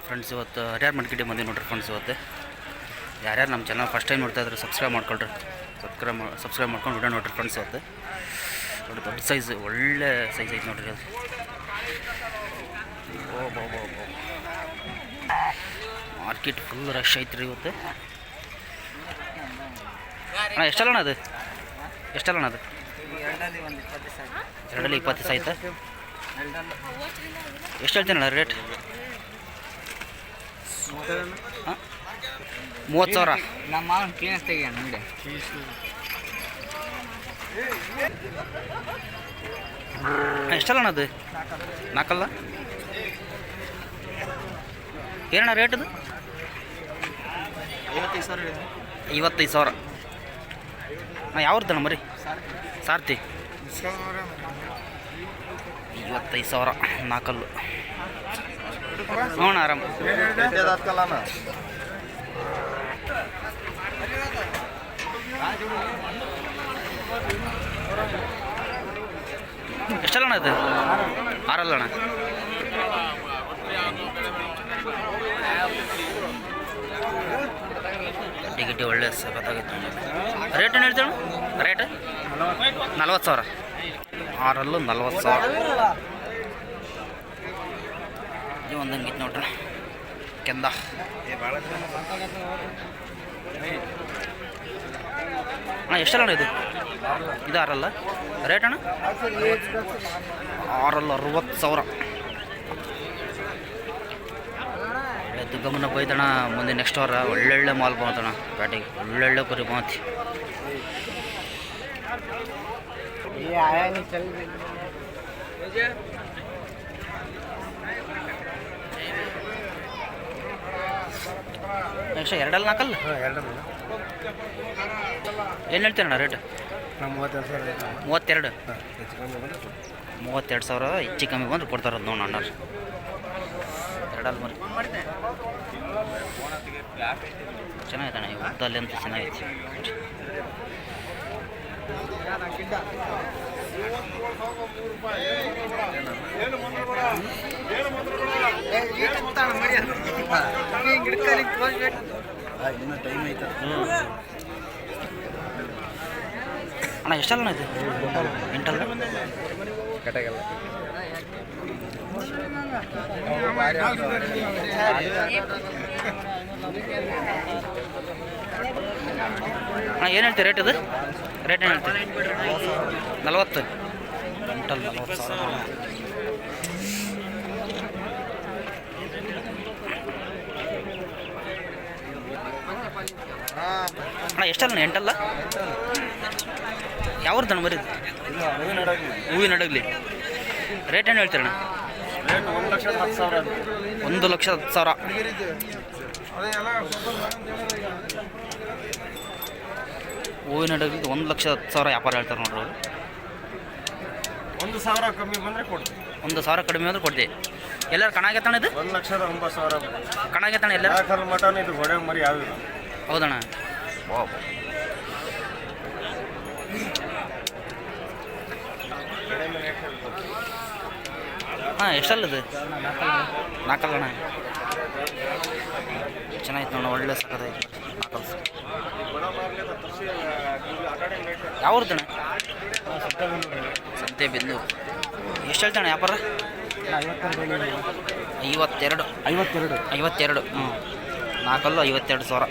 Friends ಇವತ್ತು ಹರಿಯಾರ್ ಮಡ್ಕಿಡಿ ಬಂದು ನೋಡ್ರಿ ಫ್ರೆಂಡ್ಸ್ ಇವತ್ತು ಯಾರ್ಯಾರು ನಮ್ಮ ಚಾನಲ್ ಫಸ್ಟ್ ಟೈಮ್ ನೋಡ್ತಾ ಇದ್ರೆ ಸಬ್ಸ್ಕ್ರೈಬ್ ಮಾಡ್ಕೊಳ್ರಿ. ಸಬ್ಸ್ಕ್ರೈಬ್ ಮಾಡ್ಕೊಂಡು ವಿಡಿಯೋ ನೋಡ್ರಿ ಫ್ರೆಂಡ್ಸ್ ಇವತ್ತು ನೋಡಿ ದೊಡ್ಡ ಸೈಜ್ ಒಳ್ಳೆ ಸೈಜ್ ಐತೆ ನೋಡ್ರಿ ಅದು. ಮಾರ್ಕೆಟ್ ಫುಲ್ ರಶ್ ಐತ್ರಿ ಇವತ್ತು. ಅಣ್ಣ ಎಷ್ಟಲ್ಲ ಅದು ಎಷ್ಟಲ್ಲ ಅದು ಎರಡಲ್ಲಿ 20 ಆಯ್ತಾ? ಎಷ್ಟು ಹೇಳ್ತೇನಣ್ಣ ರೇಟ್? 30,000. ನಮ್ಮ ಕ್ಲೀನೆಸ್ ತೆಗಿಯೋಣ ಮುಂದೆ. ಎಷ್ಟಲ್ಲ ಅದು? 4 ಏನಣ್ಣ ರೇಟದು? 55,000. ಯಾವ್ದಣ್ಣ ಮರಿ? ಸಾರ್ತಿ 55,000 4. ನೋಣ ಆರಾಮ ಎಷ್ಟಲ್ಲಣ್ಣ ಅದು? 6 ಅಣ್ಣ. ಟಿಕೆಟ್ ಒಳ್ಳೆ ಸಖತ್ತಾಗಿತ್ತು. ರೇಟ್ ಏನು ಹೇಳ್ತೇವೆ? ರೇಟ್ 40,000. 6 40,000. ಇದು ಒಂದಂಗಿತ್ತು ನೋಡ್ರಿ ಕೆಂದ. ಅಣ್ಣ ಎಷ್ಟಲ್ಲ ಇದು? ಇದು 6 ರೇಟ್ ಅಣ್ಣ? 6 60,000. ಒಳ್ಳೆದು ಗಮನ ಬೈದಣ್ಣ. ಮುಂದೆ ನೆಕ್ಸ್ಟ್ ವಾರ ಒಳ್ಳೊಳ್ಳೆ ಮಾಲ್ ಬಂತಣ್ಣ ಬ್ಯಾಟಿಗೆ. ಒಳ್ಳೊಳ್ಳೆ ಕುರಿ ಬಂತಿ. ಎಷ್ಟು 2 4? ಏನು ಹೇಳ್ತೀರಣ್ಣ ರೇಟ್? 32. 32,000 ಹೆಚ್ಚು ಕಮ್ಮಿ ಬಂದ್ರೆ ಕೊಡ್ತಾರದು ನೋಡೋಣ ಅಣ್ಣರು. 2 ಮರಿ ಚೆನ್ನಾಗೈತಣ್ಣ. ಇವು ಉದ್ದಲ್ಲಿ ಅಂತ ಚೆನ್ನಾಗೈತಿ. ಅಣ್ಣ ಎಷ್ಟಲ್ಲ ಇದು? 8 ಕಟಗಲ್ಲ. ಅಣ್ಣ ಏನು ಹೇಳ್ತೀವಿ ರೇಟ್ ಇದು? ರೇಟ್ ಏನು ಹೇಳ್ತೀವಿ? 40. 40,000. ಅಣ್ಣ ಎಷ್ಟಲ್ಲ? 8. ಯಾವ್ದಣ್ಣ ಮರಿ? ಹೂವಿನ ಹಡಗಲಿ. ರೇಟ್ ಏನು ಹೇಳ್ತೀರಣ್ಣ? 1,10,000. ಹೂವಿನ ಹಡಗಲಿ 1,10,000 ವ್ಯಾಪಾರ ಹೇಳ್ತಾರೆ ನೋಡ್ರಿ ಅವರು. 1,000 ಕಮ್ಮಿ ಬಂದರೆ ಕೊಡ್ತೀವಿ. 1,000 ಕಡಿಮೆ ಅಂದ್ರೆ ಕೊಡ್ತೀವಿ. ಎಲ್ಲರೂ ಕಣಾಗೆತ್ತಣ ಇದು? 1,09,000 ಕಣಾಗೆತ್ತಣ ಎಲ್ಲ ಮಟನ್. ಇದು ಗೋಡೆ ಮರಿ ಯಾವಿಲ್ಲ. ಹೌದಣ್ಣ. ಹಾಂ ಎಷ್ಟಲ್ಲದು? 4 ಅಣ್ಣ. ಚೆನ್ನಾಗಿತ್ತು ನೋಡ. ಒಳ್ಳೆ ಸಕ್ಕತ್ತಾಯ್ತು 4. ಯಾವ್ದಣ್ಣ? ಸಂತೆಬೆನ್ನು. ಎಷ್ಟು ಹೇಳ್ತಾಣ ವ್ಯಾಪಾರ? 52. 52. 4 52,000.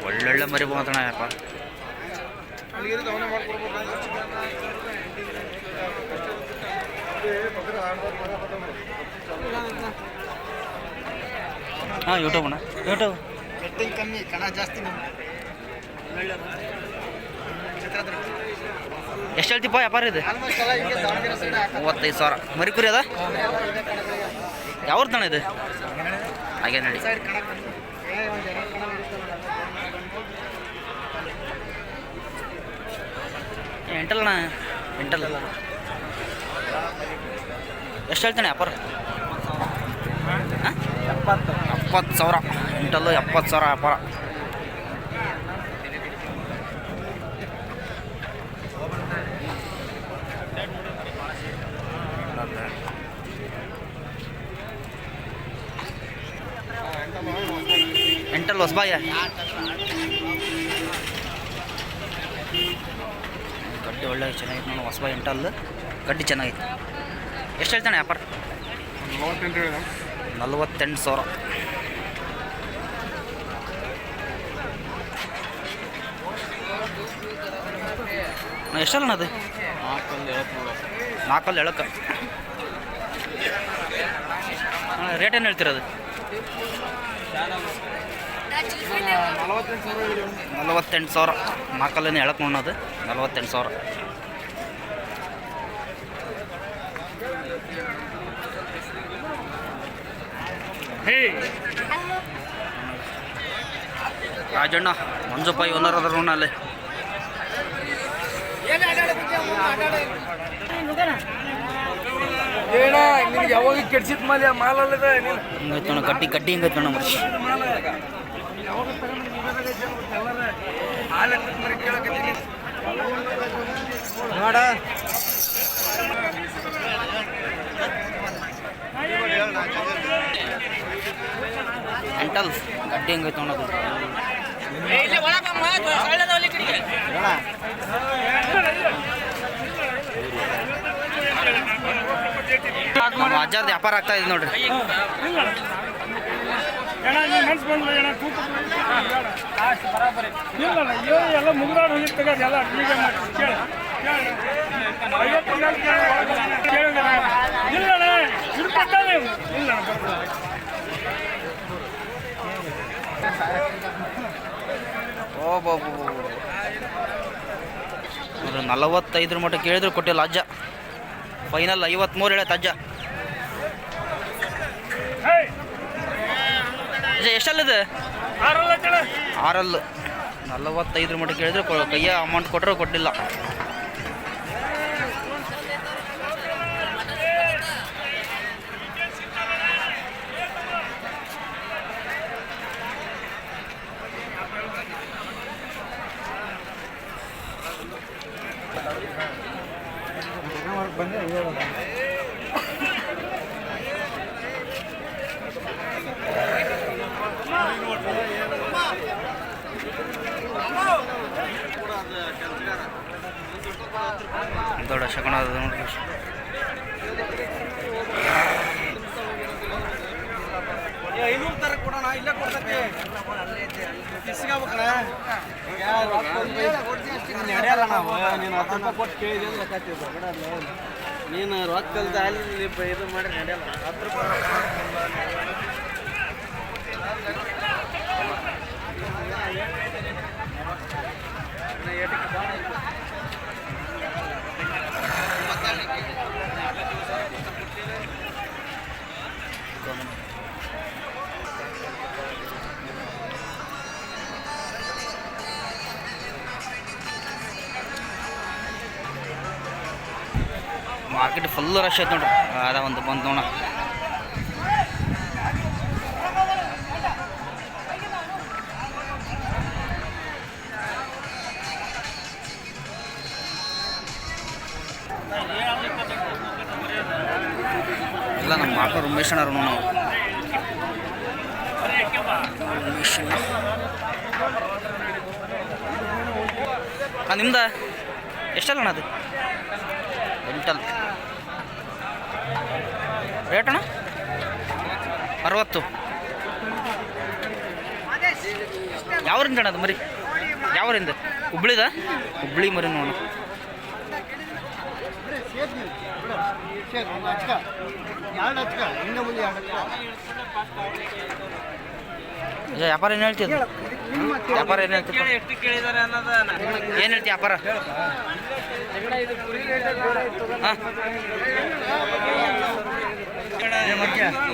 ಒಳ್ಳೊಳ್ಳೆ ಮರಿ ಬಂತಣ್ಣ ವ್ಯಾಪಾರ. ಹಾಂ ಯೂಟ್ಯೂಬ್ ಅಣ್ಣ. ಯೂಟ್ಯೂಬ್ ಕಮ್ಮಿ ಕಣ ಜಾಸ್ತಿ. ಎಷ್ಟು ಹೇಳ್ತೀಪ್ಪ ವ್ಯಾಪಾರ ಇದು? 35,000. ಮರಿ ಕುರಿ ಅದ? ಯಾವ್ದಣ್ಣ ಇದು? ಹಾಗೆ ನಡಿ. ಎಂಟಲ್ಲಣ್ಣ. 8. ಎಷ್ಟು ಹೇಳ್ತಾನೆ ವ್ಯಾಪಾರ? 70,000. 8 70,000 ವ್ಯಾಪಾರ. ಎಂಟಲ್ ಹೊಸಬಾಯ ಗಡ್ಡಿ ಒಳ್ಳೆ ಚೆನ್ನಾಗಿತ್ತು ನೋಡಿ ಹೊಸಬಾಯಿ ಎಂಟಲ್ ಗಡ್ಡಿ ಚೆನ್ನಾಗಿತ್ತು. ಎಷ್ಟು ಹೇಳ್ತಾನೆ ವ್ಯಾಪಾರ? 48,000. ಎಷ್ಟಲ್ಲ ಅದು? 4 ಎಳಕ್ಕೆ. ರೇಟ್ ಏನು ಹೇಳ್ತೀರದು? 48,000. 4 ಎಳಕ್ಕೆ ನೋಡೋದು 48,000. ರಾಜಣ್ಣ ಮಂಜುಪಾಯಿ ಓನರ್ ಅದ್ರ ನೋಡ ಅಲ್ಲಿ. ಯಾವಾಗ ಕೆಡ್ಸಿದ ಮೇಲೆ ಮಾಲಲ್ಲದ ಹಿಂಗೈತೆ ನೋಡ ಗಡ್ಡಿ ಗಡ್ಡಿ ಹಿಂಗೈತೆ ನೋಡ ಮರ್ಷಿ. ನೋಡ ಎಂಟಲ್ ಗಡ್ಡಿ ಹೆಂಗೈತೆ ನೋಡೋದು. ನಮ್ಮ ಅಜ್ಜಾರ್ದು ವ್ಯಾಪಾರ ಆಗ್ತಾ ಇದೆ ನೋಡ್ರಿ. ಎಲ್ಲ ಮುಂಗಾರು ಹೋಗಿರ್ತಾಗ ಎಲ್ಲ ಈಗ ಓ ಬಾಬು 45 ಮಟ್ಟ ಕೇಳಿದ್ರು ಕೊಟ್ಟಿಲ್ಲ ಅಜ್ಜ. ಫೈನಲ್ 53 ಹೇಳತ್ತೆ ಅಜ್ಜ. ಅಜ್ಜ ಎಷ್ಟಲ್ಲಿದೆ? 6 45 ಮಟ್ಟ ಕೇಳಿದ್ರು ಕೈಯ ಅಮೌಂಟ್ ಕೊಟ್ಟರು ಕೊಟ್ಟಿಲ್ಲ. ದೊಡ್ಡ ಶಕಣ ಅದ ನೋಡ್ರಿ. ನಡೆಯಲ್ಲ ನಾವು ನೀನು 10 ರೂಪಾಯಿ ಕೊಟ್ಟು ಕೇಳಿದ್ರೆ ನೀನು ರೊಕ್ಕ ಕಲ್ದ ಅಲ್ಲಿ ಇದು ಮಾಡಿ ನಡೆಯಲ್ಲ. 10 ರೂಪಾಯಿ ಮಾರ್ಕೆಟ್ ಫುಲ್ ರಶ್ ಐತೆ ನೋಡ್ರಿ. ಅದ ಒಂದು ಬಂದು ನೋಡ. ಎಲ್ಲ ನಮ್ಮ ಮಾರ್ಕೆಟ್ ಉಮೇಶ್ ಅಣ್ಣರು ನಾವು ಉಮೇಶ್ ಅಣ್ಣ ನಿಮ್ದ ಎಷ್ಟಲ್ಲ ಅಣ್ಣ ಅದು? ಎಂಟಲ್ ರೇಟ್ ಅಣ್ಣ 60. ಯಾವರಿಂದ ಅಣ್ಣ ಅದು ಮರಿ? ಯಾವರಿಂದ? ಹುಬ್ಳಿದ? ಹುಬ್ಳಿ ಮರಿ ನೋಡೋಣ. ವ್ಯಾಪಾರ ಏನು ಹೇಳ್ತೀವಿ? ವ್ಯಾಪಾರ ಏನು ಹೇಳ್ತೀವಿ? ಏನು ಹೇಳ್ತೀವಿ ವ್ಯಾಪಾರ? ಹಾಂ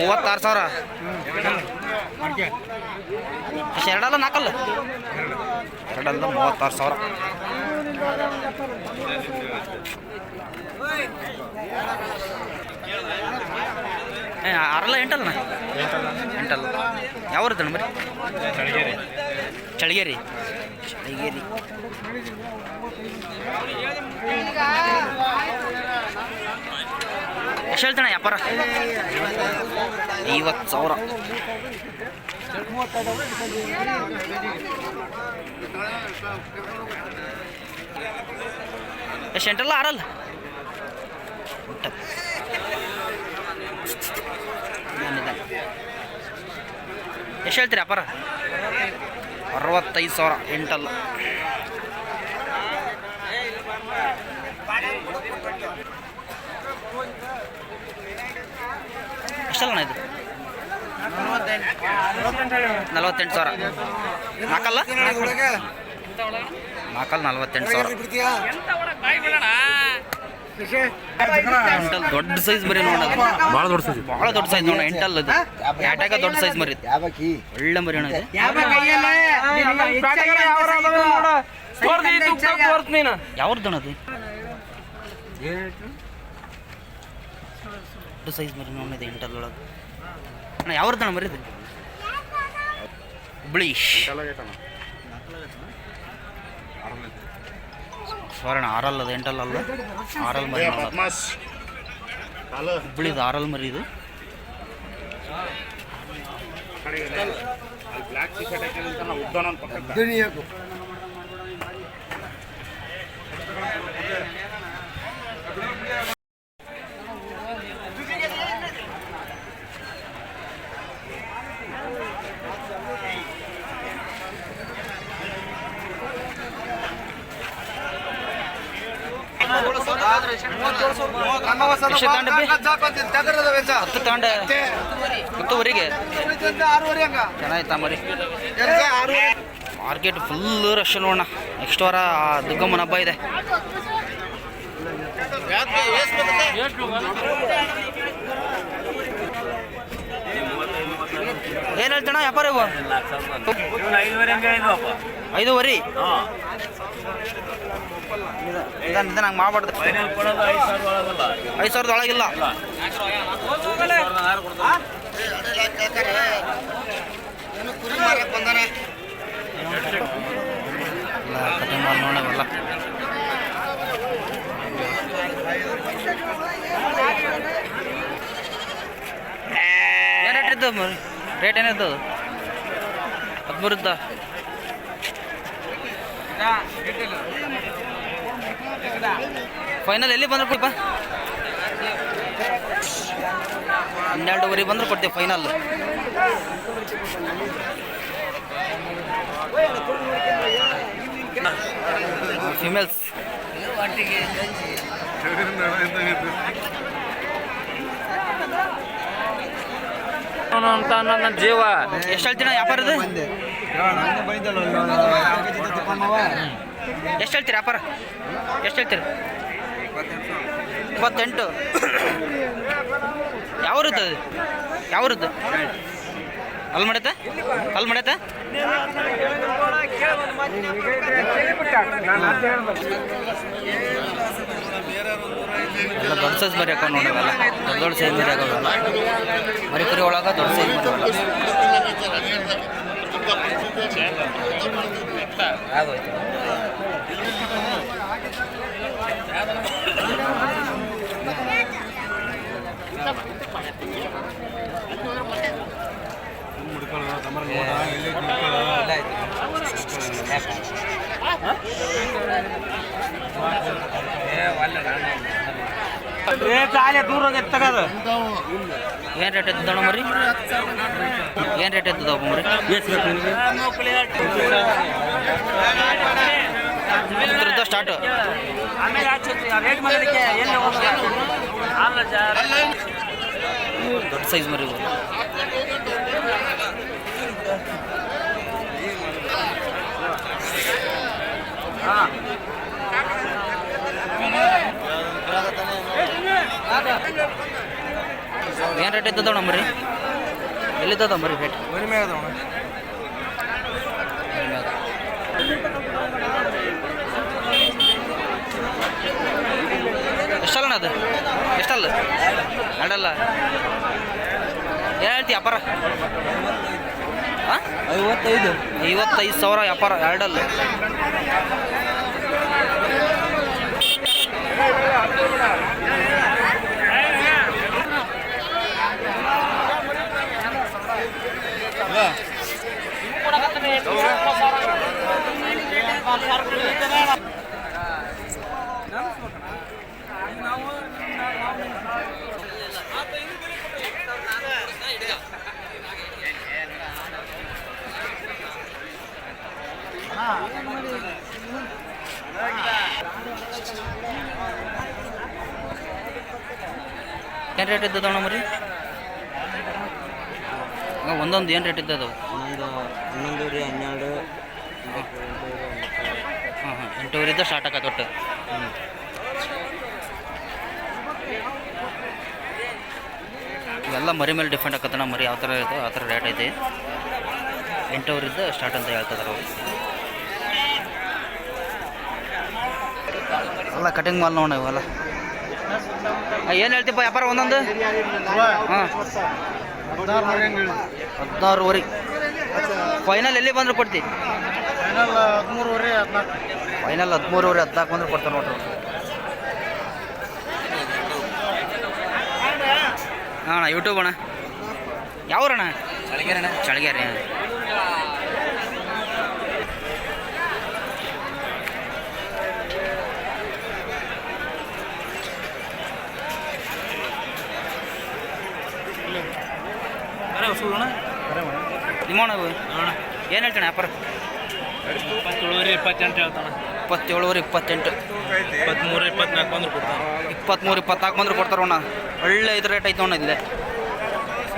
36,000. ಎರಡಲ್ಲ 4? ಎರಡಲ್ಲ 36,000. ಆರಲ್ಲ 8 ಎಂಟಲ್ಲ. ಯಾವ ಇರ್ತಾನೆ ಮರಿ? ಚಳಿಗೇರಿ. ಎಷ್ಟು ಹೇಳ್ತಾನೆ ವ್ಯಾಪಾರ? 50,000. ಎಷ್ಟು ಎಂಟಲ್ಲ ಆರಲ್ಲ ಎಷ್ಟು ಹೇಳ್ತೀರಿ ಅಪ್ಪಾರ 65,000 ಎಂಟಲ್ಲ. ಎಷ್ಟಲ್ಲ ಇದು 48,000 ನಾಲ್ಕಲ್ಲ 48,000 ಎಂಟಲ್ ದೊಡ್ಡ ಸೈಜ್ ಮರಿ ನೋಡ ಭಾಳ ದೊಡ್ಡ ಸೈಜ್ ನೋಡ ಎಂಟಲ್ ಅದು ಯಾಟಾಗ ದೊಡ್ಡ ಸೈಜ್ ಮರಿ ಒಳ್ಳೆ ಮರಿ ಅಣ್ಣ ಯಾವ್ದಣ್ಣ ಅದು ದೊಡ್ಡ ಸೈಜ್ ಮರಿ ನೋಡಿದೆ ಎಂಟಲ್ ಒಳಗೆ ಅಣ್ಣ ಯಾವ್ದಣ್ಣ ಮರಿದು ಹುಬ್ಳಿ ಸ್ವರ್ಣ ಆರಲ್ ಅದು ಎಂಟಲ್ ಅಲ್ಲ ಆರಲ್ ಮರಿ ಹುಬ್ಳಿದು ಆರಲ್ ಮರಿ ಇದು ಹತ್ತುವರೆಗೆ ಚೆನ್ನಾಯ್ತಾ ಮರಿ ಮಾರ್ಕೆಟ್ ಫುಲ್ ರಶ್ ನೋಡೋಣ. ನೆಕ್ಸ್ಟ್ ವಾರ ದುರ್ಗಮ್ಮನ ಹಬ್ಬ ಇದೆ. ಏನು ಹೇಳ್ತಣ್ಣ ವ್ಯಾಪಾರ ಇವು 5,500 ಇದನ್ನ ನಂಗೆ ಮಾಡಬಾರ್ದು 5,000 ಒಳಗಿಲ್ಲ. ಕಟಿಂಗ್ ಮಾಡಿ ನೋಡವಲ್ಲ ಏನು ರೇಟ್ ಇದ್ದವು ರೇಟ್ ಏನಿದ್ದವು 13 ಇದ್ದ ಫೈನಲ್ ಎಲ್ಲಿ ಬಂದ್ರೆ ಕೊಡಪ್ಪ 12,500 ಬಂದ್ರೆ ಕೊಡ್ತೀವಿ ಫೈನಲ್. ಫಿಮೇಲ್ಸ್ ಅಂತ ನನ್ನ ಜೀವ. ಎಷ್ಟು ಹೇಳ್ತೀನ ವ್ಯಾಪಾರದ ಎಷ್ಟು ಹೇಳ್ತೀರಿ ವ್ಯಾಪಾರ ಎಷ್ಟು ಹೇಳ್ತೀರಿ 28. ಯಾವ್ರದ್ದು ಯಾವ್ರದ್ದು ಅಲ್ಲಿ ಮಾಡೈತೆ ಅಲ್ಲಿ ಮಾಡೈತೆ ಎಲ್ಲ ದೊಡ್ಡ ಸೈಜ್ ಮರಿ ಹಾಕೊಂಡು ನೋಡೋಲ್ಲ ದೊಡ್ಡ ಸೈಜ್ ಮರಿ ಹಾಕೋಲ್ಲ ಮರಿ ಕುರಿ ಒಳಗೆ ದೊಡ್ಡ ಸೈಜ್ ಮರಿ ಆಗೋಯ್ತು. ದೂರ ತಗೋದು ಏನು ರೇಟ್ ಎತ್ತದಣ ಮರಿ ಏನು ರೇಟ್ ಎತ್ತದ ಮರಿ ಸ್ಟಾರ್ಟ್ ದೊಡ್ಡ ಸೈಜ್ ಮರಿ ಏನು ರೇಟ್ ಇದ್ದದಣ್ಣ ಮರಿ ಎಲ್ಲಿದ್ದದ ಮರಿ ರೇಟ್ ಎಷ್ಟಲ್ಲ ಅದು ಎಷ್ಟಲ್ಲ ಎರಡಲ್ಲ ಏನು ಹೇಳ್ತಿ ವ್ಯಾಪಾರ 55,000 ವ್ಯಾಪಾರ ಎರಡಲ್ಲ. ಏನು ರೇಟ್ ಇದ್ದದಣ್ಣ ಮರಿ ಒಂದೊಂದು ಏನು ರೇಟ್ ಇದ್ದದವು? 11 ರೀ 12 ಹಾಂ 8 ಸ್ಟಾರ್ಟ್ ಆಕತ್ತೆ ಒಟ್ಟು. ಇವೆಲ್ಲ ಮರಿ ಮೇಲೆ ಡಿಫೆಂಡ್ ಆಕತ್ತಣ್ಣ. ಮರಿ ಯಾವ ಥರ ಇರ್ತದೆ ಆ ಥರ ರೇಟ್ ಐತಿ. 8 ಸ್ಟಾರ್ಟ್ ಅಂತ ಹೇಳ್ತಿದಾರೆ ಅವರು. ಅಲ್ಲ ಕಟಿಂಗ್ ಮಾಲ್ ನೋಡ ಇವೆಲ್ಲ. ಏನು ಹೇಳ್ತೀಪ್ಪ ವ್ಯಾಪಾರ ಒಂದೊಂದು? ಹಾಂ 16,500. ಫೈನಲ್ ಎಲ್ಲಿ ಬಂದ್ರೆ ಕೊಡ್ತಿ? ಫೈನಲ್ 13,500 14 ಬಂದ್ರೆ ಕೊಡ್ತಾರೆ ನೋಡ್ರಿ. ಹಾಂ ಯೂಟ್ಯೂಬ್ ಅಣ್ಣ. ಯಾವ್ರಣ್ಣ? ಚಳಗೇರಿ ಅಣ್ಣ. ಚಳಗೇರಿ. ನಿಮ್ಮಣ್ಣ ಏನು ಹೇಳ್ತಾನೆ ವ್ಯಾಪಾರ? 27 ಹೇಳ್ತಾನೆ. 27, 28, 23, 24 ಬಂದ್ರೆ ಕೊಡ್ತಾನೆ. 23, 24 ಬಂದ್ರೆ ಕೊಡ್ತಾರಣ್ಣ. ಒಳ್ಳೆ ಇದು ರೇಟ್ ಐತೆ ನೋಡ. ಇಲ್ಲೇ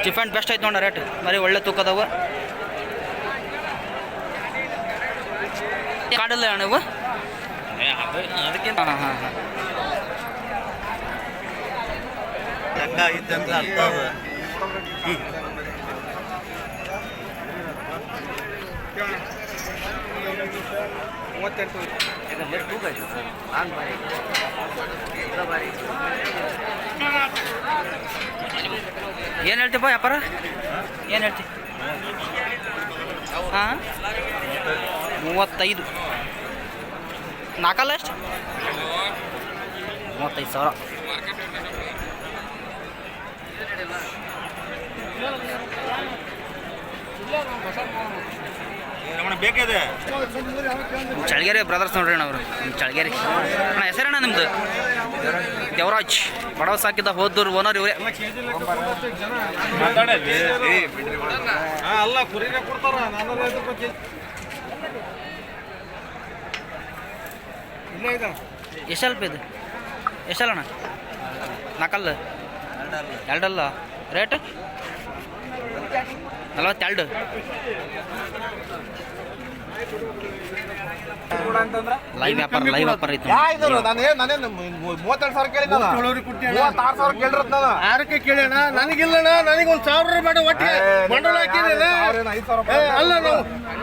ಟಿಫನ್ ಬೆಸ್ಟ್ ಐತೆ ನೋಡ ರೇಟ್. ಮರಿ ಒಳ್ಳೆ ತೂಕದವ. ಕಾಡಲ್ಲ ಅಣ್ಣ ಇವು? ಅದಕ್ಕೆ ಹಾಂ ಹಾಂ ಹಾಂ ಇದ್ದಂತ ಅರ್ಥ ಅದು. ಏನು ಹೇಳ್ತೀಪ್ಪ ವ್ಯಾಪಾರ? ಏನು ಹೇಳ್ತಿ? ಹಾಂ 35. ನಾಲ್ಕಲ್ಲ ಎಷ್ಟು? 35,000. ಬೇಕಿದೆ ಚಳಗೇರಿ ಬ್ರದರ್ಸ್ ನೋಡ್ರಿ ಅಣ್ಣ ಅವರು. ಚಳಗೇರಿ ಅಣ್ಣ. ಹೆಸರಣ್ಣ ನಿಮ್ದು? ದೇವರಾಜ್. ಬಡವ ಸಾಕಿದ ಹೋದೂರು ಓನರ್ ಇವರೇ. ಅಲ್ಲ ಕುರಿನೇ ಕೊಡ್ತಾರ 450 ರೂಪಾಯಿ. ಎಷ್ಟಲ್ಪ ಇದು? ಎಷ್ಟಲ್ಲಣ್ಣ? ನಾಲ್ಕಲ್ಲ 2 ರೇಟ್ 42. ಲೈವ್ ವ್ಯಾಪಾರ ಐತಿ. ನಾನೇನು 32,000 ಕೇಳಿ 36,000 ಕೇಳಿರತ್ ನಾನು. ಯಾರಕ್ಕೆ ಕೇಳೋಣ? ನನಗಿಲ್ಲಣ್ಣ. ನನಗೆ 1,000 ಬೇಡ. ಒಟ್ಟಿಗೆ ಮಂಡಲ ಹಾಕಿಲ್ಲ. ಅಲ್ಲ ನಾವು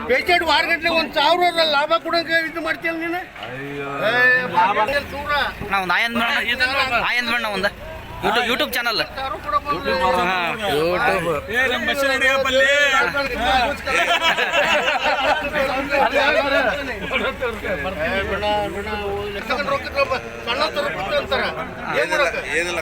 ಪೇಷಂಟ್ 6 ಗಂಟೆ 1,000 ಲಾಭ ಕೊಡೋಕೆ ಇದು ಮಾಡ್ತೀಯಲ್ಲ ನೀನು. ನಾವು ನಾಯಂದ್ ಬೇಡ ಒಂದು ಯೂಟ್ಯೂಬ್ ಚಾನಲ್. ಯೂಟ್ಯೂಬ್